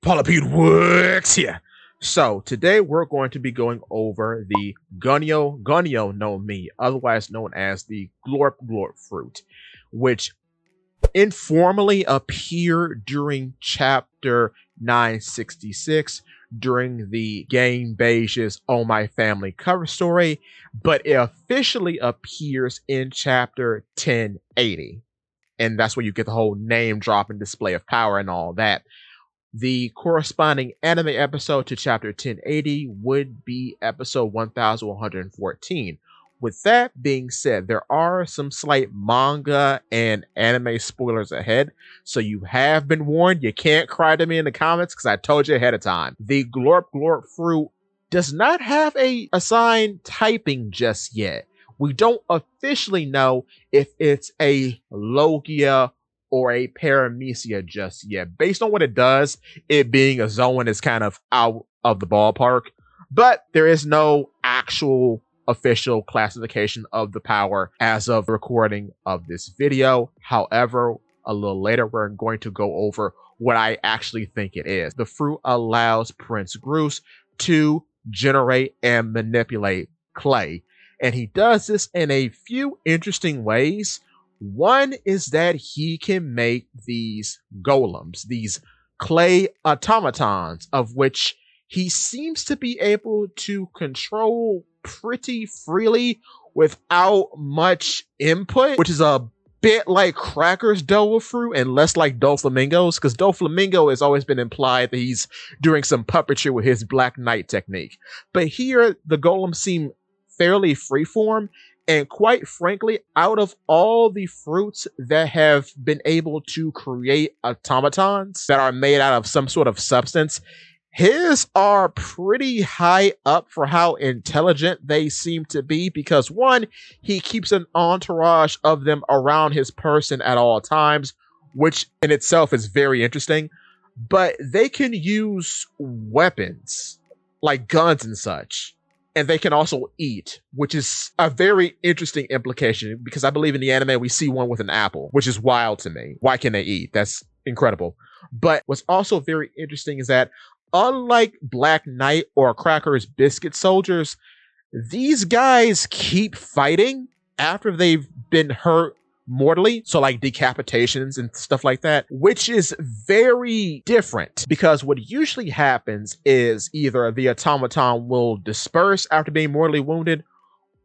Palapede works here. So today we're going to be going over the Gunyo no Mi, otherwise known as the Glorp fruit, which informally appeared during chapter 966 during the Game Beige's Oh My Family cover story, but it officially appears in chapter 1080. And that's where you get the whole name drop and display of power and all that. The corresponding anime episode to chapter 1080 would be episode 1114. With that being said, there are some slight manga and anime spoilers ahead, so you have been warned. You can't cry to me in the comments because I told you ahead of time. The Glorp fruit does not have a assigned typing just yet. We don't officially know if it's a Logia or a Paramecia just yet. Based on what it does, it being a Zoan is kind of out of the ballpark, but there is no actual official classification of the power as of recording of this video. However, a little later, we're going to go over what I actually think it is. The fruit allows Prince Groose to generate and manipulate clay. And he does this in a few interesting ways. One is that he can make these golems, these clay automatons, of which he seems to be able to control pretty freely without much input, which is a bit like Cracker's devilfruit and less like Doflamingo's, because Doflamingo has always been implied that he's doing some puppetry with his Black Knight technique. But here, the golems seem fairly freeform, and quite frankly, out of all the fruits that have been able to create automatons that are made out of some sort of substance, his are pretty high up for how intelligent they seem to be, because one, he keeps an entourage of them around his person at all times, which in itself is very interesting, but they can use weapons like guns and such. And they can also eat, which is a very interesting implication, because I believe in the anime we see one with an apple, which is wild to me. Why can they eat? That's incredible. But what's also very interesting is that unlike Black Knight or Cracker's Biscuit Soldiers, these guys keep fighting after they've been hurt mortally, so like decapitations and stuff like that, which is very different, because what usually happens is either the automaton will disperse after being mortally wounded,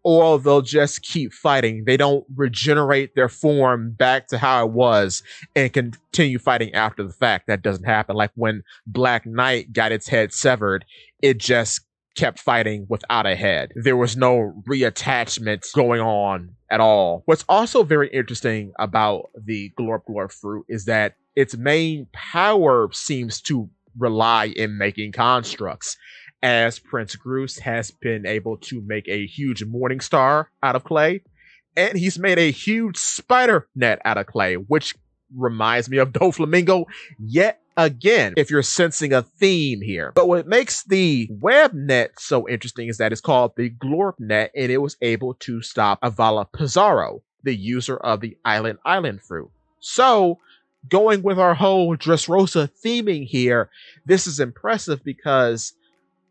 or they'll just keep fighting. They don't regenerate their form back to how it was and continue fighting after the fact. That doesn't happen. Like when Black Knight got its head severed, it just kept fighting without a head. There was no reattachment going on at all. What's also very interesting about the Glorp fruit is that its main power seems to rely in making constructs, as Prince Groose has been able to make a huge morning star out of clay, and he's made a huge spider net out of clay, which reminds me of Doflamingo yet again, if you're sensing a theme here. But what makes the web net so interesting is that it's called the Glorp net, and it was able to stop Avala Pizarro, the user of the Island fruit. So, going with our whole Dressrosa theming here, this is impressive because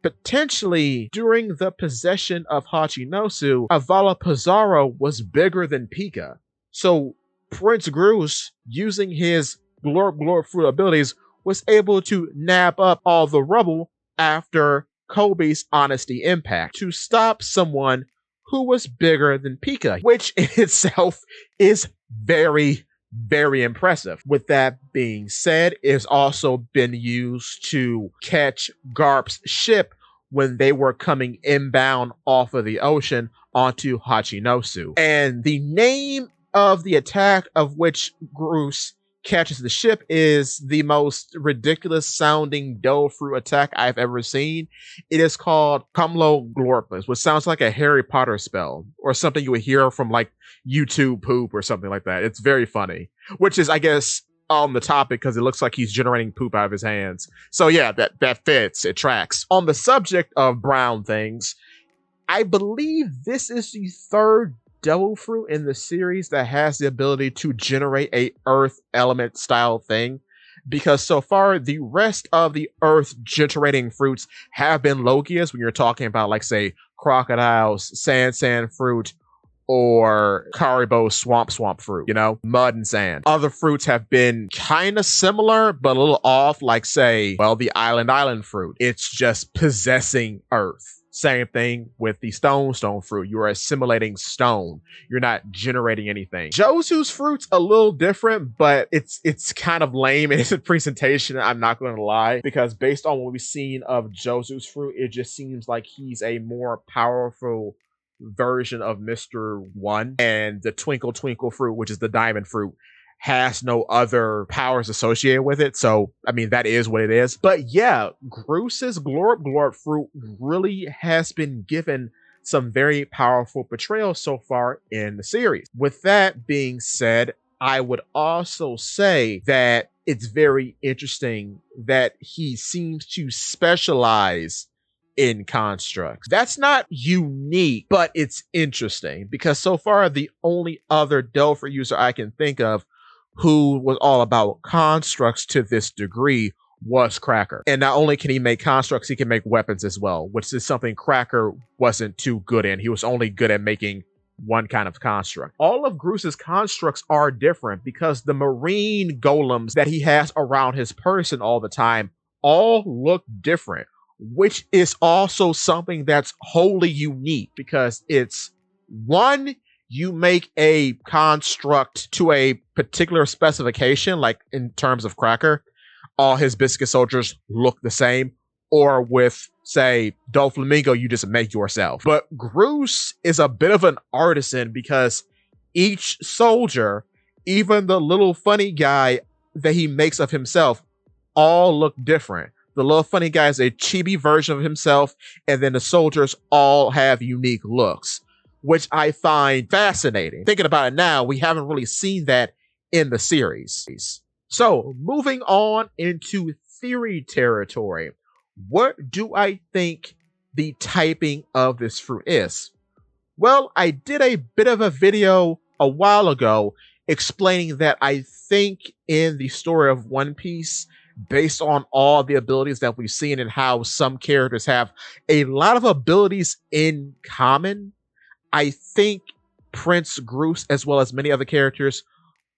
potentially during the possession of Hachinosu, Avala Pizarro was bigger than Pika. So Prince Groose, using his Glorp fruit abilities, was able to nab up all the rubble after Kobe's honesty impact to stop someone who was bigger than Pika, which in itself is very, very impressive. With that being said, it's also been used to catch Garp's ship when they were coming inbound off of the ocean onto Hachinosu. And the name of the attack of which Groose catches the ship is the most ridiculous sounding Devilfruit attack I've ever seen. It is called Cumlo Glorpus, which sounds like a Harry Potter spell or something you would hear from like YouTube poop or something like that. It's very funny, which is, I guess, on the topic because it looks like he's generating poop out of his hands. So yeah, that fits. It tracks. On the subject of brown things, I believe this is the third Devilfruit in the series that has the ability to generate a earth element style thing. because so far the rest of the earth generating fruits have been Logias when you're talking about, like, say, crocodiles, sand fruit, or Karibo swamp fruit, mud and sand. Other fruits have been kind of similar, but a little off, like, say, well, the island fruit. It's just possessing earth. Same thing with the stone fruit. You are assimilating stone. You're not generating anything. Josu's fruit's a little different, but it's kind of lame in its presentation, I'm not going to lie, because based on what we've seen of Josu's fruit, it just seems like he's a more powerful version of Mr. One, and the Twinkle fruit, which is the diamond fruit, has no other powers associated with it. So, I mean, that is what it is. But yeah, Groos's Glorp fruit really has been given some very powerful portrayals so far in the series. With that being said, I would also say that it's very interesting that he seems to specialize in constructs. That's not unique, but it's interesting because so far the only other devilfruit user I can think of who was all about constructs to this degree was Cracker. And not only can he make constructs, he can make weapons as well, which is something Cracker wasn't too good in. He was only good at making one kind of construct. All of Groos's constructs are different because the marine golems that he has around his person all the time all look different, which is also something that's wholly unique because it's one, you make a construct to a particular specification, like in terms of Cracker, all his biscuit soldiers look the same, or with, say, Doflamingo, you just make yourself. But Groos is a bit of an artisan because each soldier, even the little funny guy that he makes of himself, all look different. The little funny guy is a chibi version of himself, and then the soldiers all have unique looks, which I find fascinating. Thinking about it now, we haven't really seen that in the series. So, moving on into theory territory, what do I think the typing of this fruit is? Well, I did a bit of a video a while ago explaining that I think in the story of One Piece, based on all the abilities that we've seen and how some characters have a lot of abilities in common, I think Prince Groos, as well as many other characters,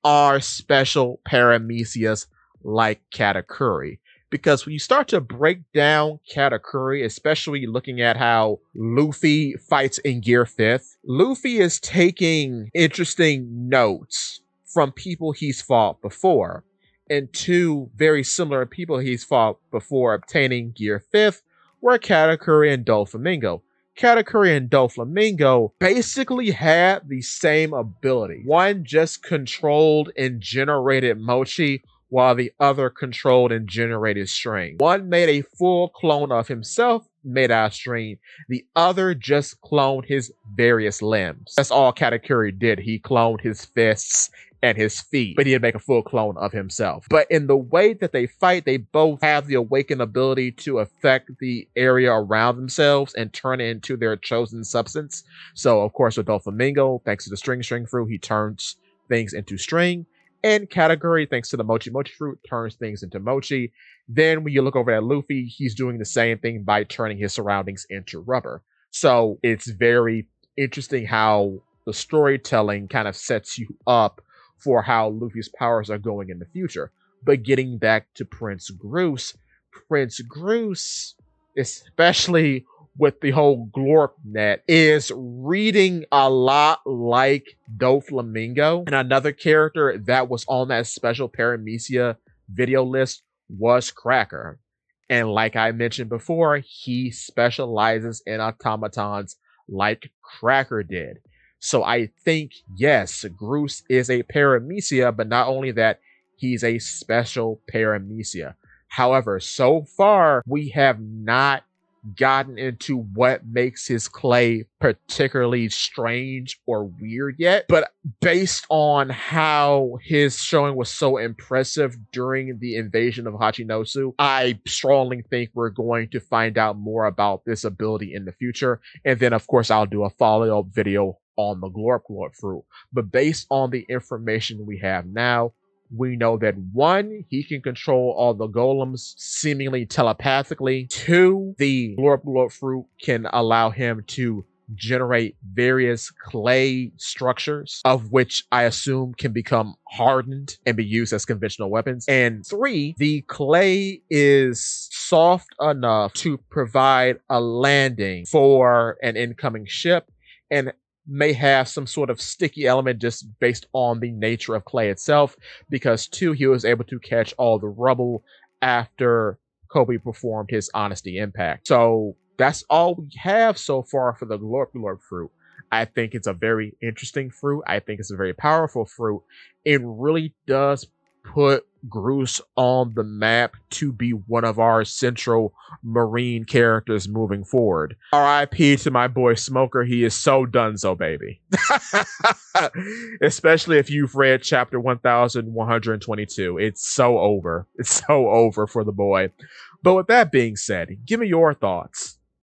are special paramecias like Katakuri. Because when you start to break down Katakuri, especially looking at how Luffy fights in Gear 5th, Luffy is taking interesting notes from people he's fought before. And two very similar people he's fought before obtaining Gear 5th were Katakuri and Doflamingo. Katakuri and Doflamingo basically had the same ability. One just controlled and generated mochi, while the other controlled and generated string. One made a full clone of himself made out of string. The other just cloned his various limbs. That's all Katakuri did. He cloned his fists and his feet, but he didn't make a full clone of himself. But in the way that they fight, they both have the awakened ability to affect the area around themselves and turn it into their chosen substance. So, of course, with Doflamingo, thanks to the string fruit, he turns things into string. And Katakuri, thanks to the mochi fruit, turns things into mochi. Then when you look over at Luffy, he's doing the same thing by turning his surroundings into rubber. So it's very interesting how the storytelling kind of sets you up for how Luffy's powers are going in the future. But getting back to Prince Groos, especially with the whole Glorp net, is reading a lot like Doflamingo. And another character that was on that special Paramecia video list was Cracker. And like I mentioned before, he specializes in automatons like Cracker did. So I think, yes, Groos is a Paramecia, but not only that, he's a special Paramecia. However, so far, we have not gotten into what makes his clay particularly strange or weird yet, but based on how his showing was so impressive during the invasion of Hachinosu, I strongly think we're going to find out more about this ability in the future. And then, of course, I'll do a follow-up video on the Glorp fruit. But based on the information we have now, we know that one, he can control all the golems seemingly telepathically. Two, the Glorp fruit can allow him to generate various clay structures, of which I assume can become hardened and be used as conventional weapons. And three, the clay is soft enough to provide a landing for an incoming ship and may have some sort of sticky element just based on the nature of clay itself, because two, he was able to catch all the rubble after Kobe performed his honesty impact. So that's all we have so far for the Glorp fruit. I think it's a very interesting fruit. I think it's a very powerful fruit. It really does put Groose on the map to be one of our central marine characters moving forward. RIP to my boy Smoker. He is so donezo, baby. Especially if you've read chapter 1122. It's so over. It's so over for the boy. But with that being said, give me your thoughts.